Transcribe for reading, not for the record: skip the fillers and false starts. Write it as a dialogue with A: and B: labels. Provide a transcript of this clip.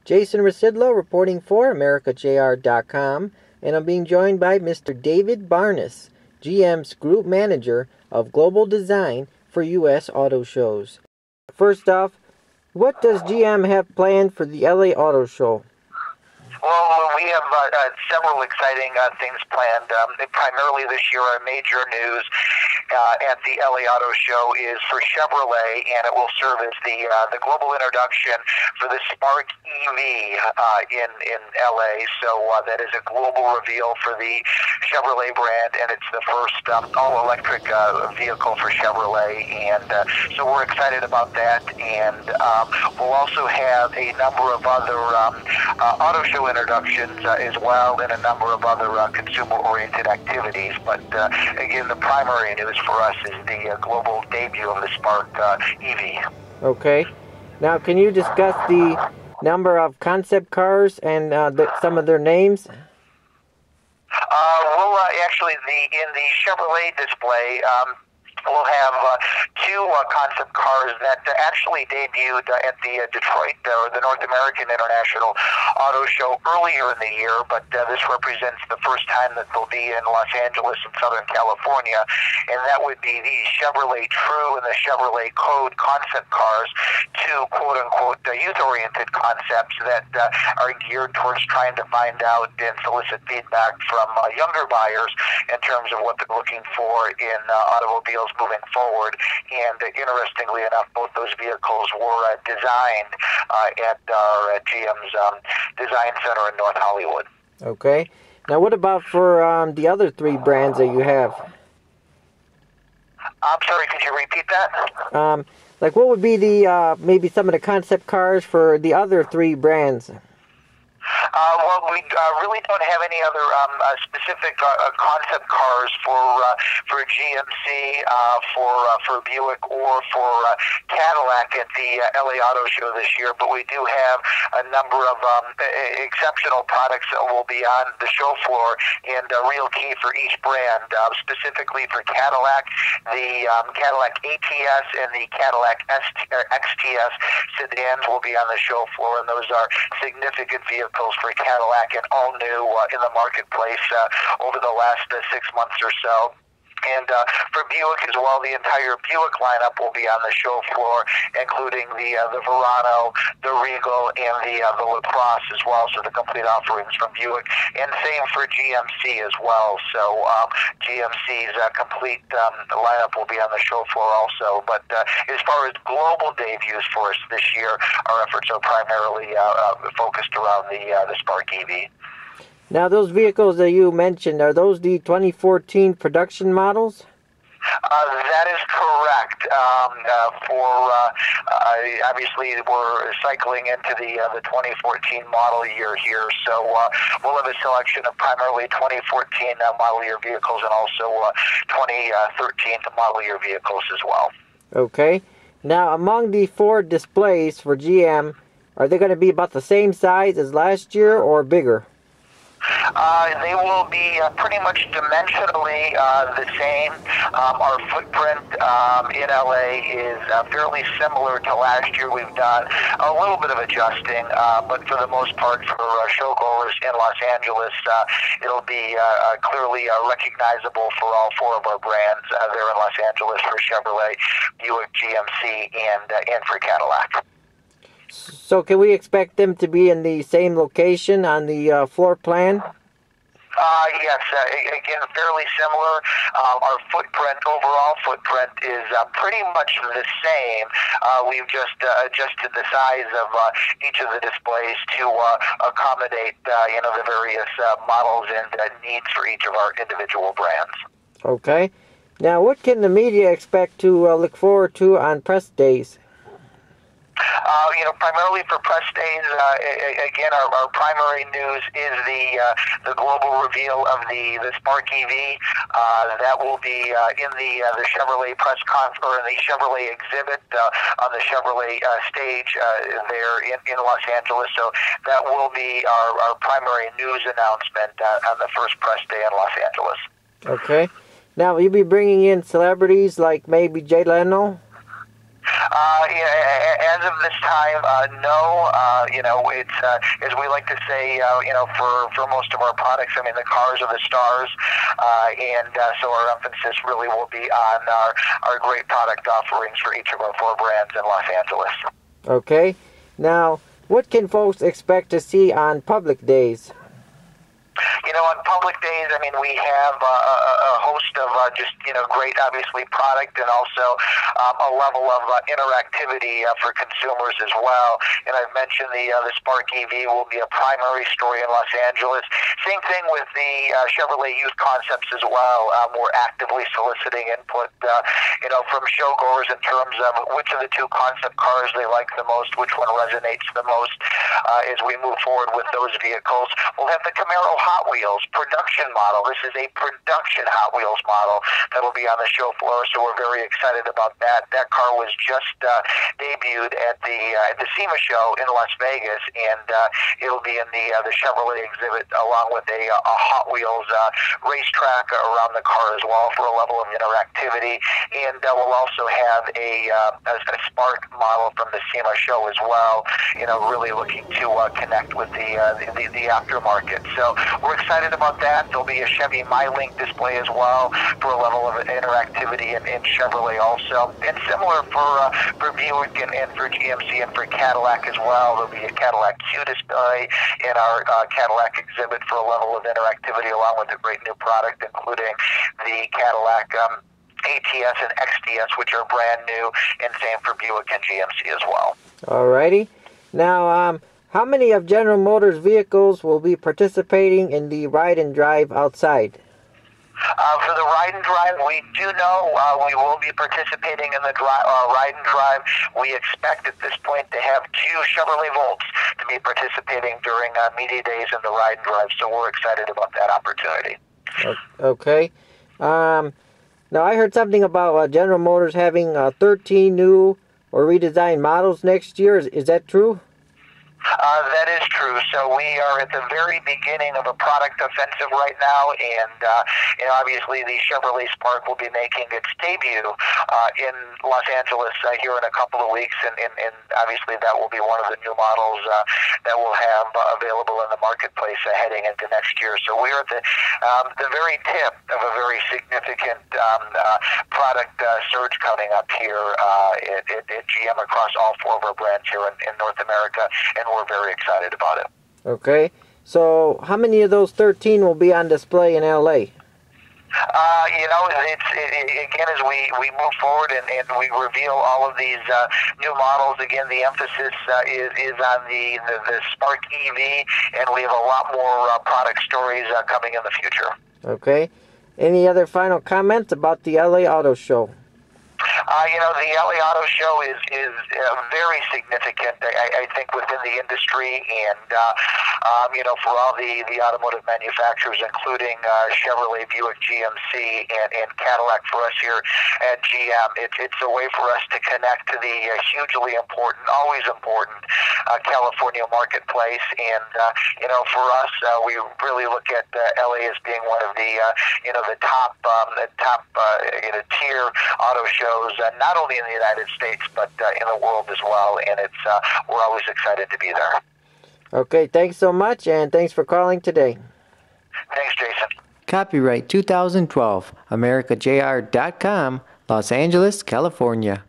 A: Jason Rzucidlo reporting for AmericaJR.com, and I'm being joined by Mr. David Barnas, GM's Group Manager of Global Design for U.S. Auto Shows. First off, what does GM have planned for the LA Auto Show?
B: Well, we have several exciting things planned. Primarily this year, our major news at the LA Auto Show is for Chevrolet, and it will serve as the global introduction for the Spark EV in LA. So that is a global reveal for the Chevrolet brand, and it's the first all-electric vehicle for Chevrolet. And so we're excited about that. And we'll also have a number of other auto show introductions as well, and a number of other consumer-oriented activities. But again, the primary news for us is the global debut of the Spark EV.
A: Okay. Now, can you discuss the number of concept cars and some of their names?
B: Well, actually, in the Chevrolet display, we'll have two concept cars that actually debuted at the Detroit, or the North American International Auto Show earlier in the year, but this represents the first time that they'll be in Los Angeles and Southern California, and that would be the Chevrolet True and the Chevrolet Code concept cars, two quote-unquote youth-oriented concepts that are geared towards trying to find out and solicit feedback from younger buyers in terms of what they're looking for in automobiles moving forward. And interestingly enough, both those vehicles were designed at our GM's Design Center in North Hollywood.
A: Okay. Now, what about for the other three brands that you have?
B: I'm sorry, could you repeat that?
A: Like, what would be the maybe some of the concept cars for the other three brands?
B: Well, we really don't have any other specific concept cars for GMC, for Buick, or for Cadillac at the LA Auto Show this year, but we do have a number of exceptional products that will be on the show floor, and a real key for each brand. Specifically for Cadillac, the Cadillac ATS and the Cadillac XTS sedans will be on the show floor, and those are significant vehicles for Cadillac and all new in the marketplace over the last 6 months or so. And for Buick as well, the entire Buick lineup will be on the show floor, including the Verano, the Regal, and the LaCrosse as well, so the complete offerings from Buick. And same for GMC as well, so GMC's complete lineup will be on the show floor also. But as far as global debuts for us this year, our efforts are primarily focused around the Spark EV.
A: Now, those vehicles that you mentioned, are those the 2014 production models?
B: That is correct. Obviously, we're cycling into the 2014 model year here, so we'll have a selection of primarily 2014 model year vehicles and also 2013 model year vehicles as well. Okay.
A: Now, among the four displays for GM, are they going to be about the same size as last year or bigger?
B: They will be pretty much dimensionally the same. Our footprint in LA is fairly similar to last year. We've done a little bit of adjusting, but for the most part, for showgoers in Los Angeles, it'll be clearly recognizable for all four of our brands there in Los Angeles for Chevrolet, Buick, GMC, and for Cadillac.
A: So can we expect them to be in the same location on the floor plan?
B: Yes, again, fairly similar. Our overall footprint is pretty much the same. We've just adjusted the size of each of the displays to accommodate, the various models and needs for each of our individual brands.
A: Okay. Now, what can the media expect to look forward to on press days?
B: Primarily for press days, again, our primary news is the global reveal of the Spark EV. That will be in the Chevrolet press conference, or in the Chevrolet exhibit on the Chevrolet stage there in Los Angeles. So that will be our primary news announcement on the first press day in Los Angeles.
A: Okay. Now, will you be bringing in celebrities like maybe Jay Leno?
B: Yeah, as of this time, no. It's as we like to say, for most of our products, I mean, the cars are the stars, and so our emphasis really will be on our great product offerings for each of our 4 brands in Los Angeles.
A: Okay. Now, what can folks expect to see on public days?
B: On public days, I mean, we have a host of great, obviously, product and also a level of interactivity for consumers as well. And I've mentioned the Spark EV will be a primary story in Los Angeles. Same thing with the Chevrolet Youth Concepts as well. We're actively soliciting input, from showgoers in terms of which of the 2 concept cars they like the most, which one resonates the most as we move forward with those vehicles. We'll have the Camaro Hot Wheels production model. This is a production Hot Wheels model that will be on the show floor, so we're very excited about that. That car was just debuted at the SEMA show in Las Vegas, and it'll be in the Chevrolet exhibit along with a Hot Wheels racetrack around the car as well for a level of interactivity. And we'll also have a Spark model from the SEMA show as well, really looking to connect with the aftermarket. So we're excited about that. There'll be a Chevy MyLink display as well for a level of interactivity in Chevrolet also. And similar for Buick and for GMC and for Cadillac as well. There'll be a Cadillac Q display in our Cadillac exhibit for a level of interactivity along with a great new product, including the Cadillac ATS and XTS, which are brand new, and same for Buick and GMC as well.
A: Alrighty. Now, how many of General Motors vehicles will be participating in the ride and drive outside?
B: For the ride and drive, we do know we will be participating in the ride and drive. We expect at this point to have 2 Chevrolet Volts to be participating during media days in the ride and drive, so we're excited about that opportunity.
A: Okay. Now, I heard something about General Motors having 13 new or redesigned models next year. Is that true?
B: That is true. So we are at the very beginning of a product offensive right now, and obviously the Chevrolet Spark will be making its debut in Los Angeles here in a couple of weeks, and obviously that will be one of the new models that we'll have available in the marketplace heading into next year. So we are at the very tip of a very significant product surge coming up here at GM across all 4 of our brands here in North America, and we're very excited about it.
A: Okay. So how many of those 13 will be on display in LA?
B: Again, as we move forward and we reveal all of these new models, again, the emphasis is on the Spark EV, and we have a lot more product stories coming in the future. Okay.
A: Any other final comments about the LA Auto Show?
B: The LA Auto Show is very significant, I think, within the industry, and for all the automotive manufacturers, including Chevrolet, Buick, GMC, and Cadillac for us here at GM. It's a way for us to connect to the hugely important, always important California marketplace, and for us, we really look at LA as being one of the top tier auto shows, not only in the United States but in the world as well, and we're always excited to be there.
A: Okay, thanks so much, and thanks for calling today.
B: Thanks, Jason.
A: Copyright 2012, AmericaJR.com, Los Angeles, California.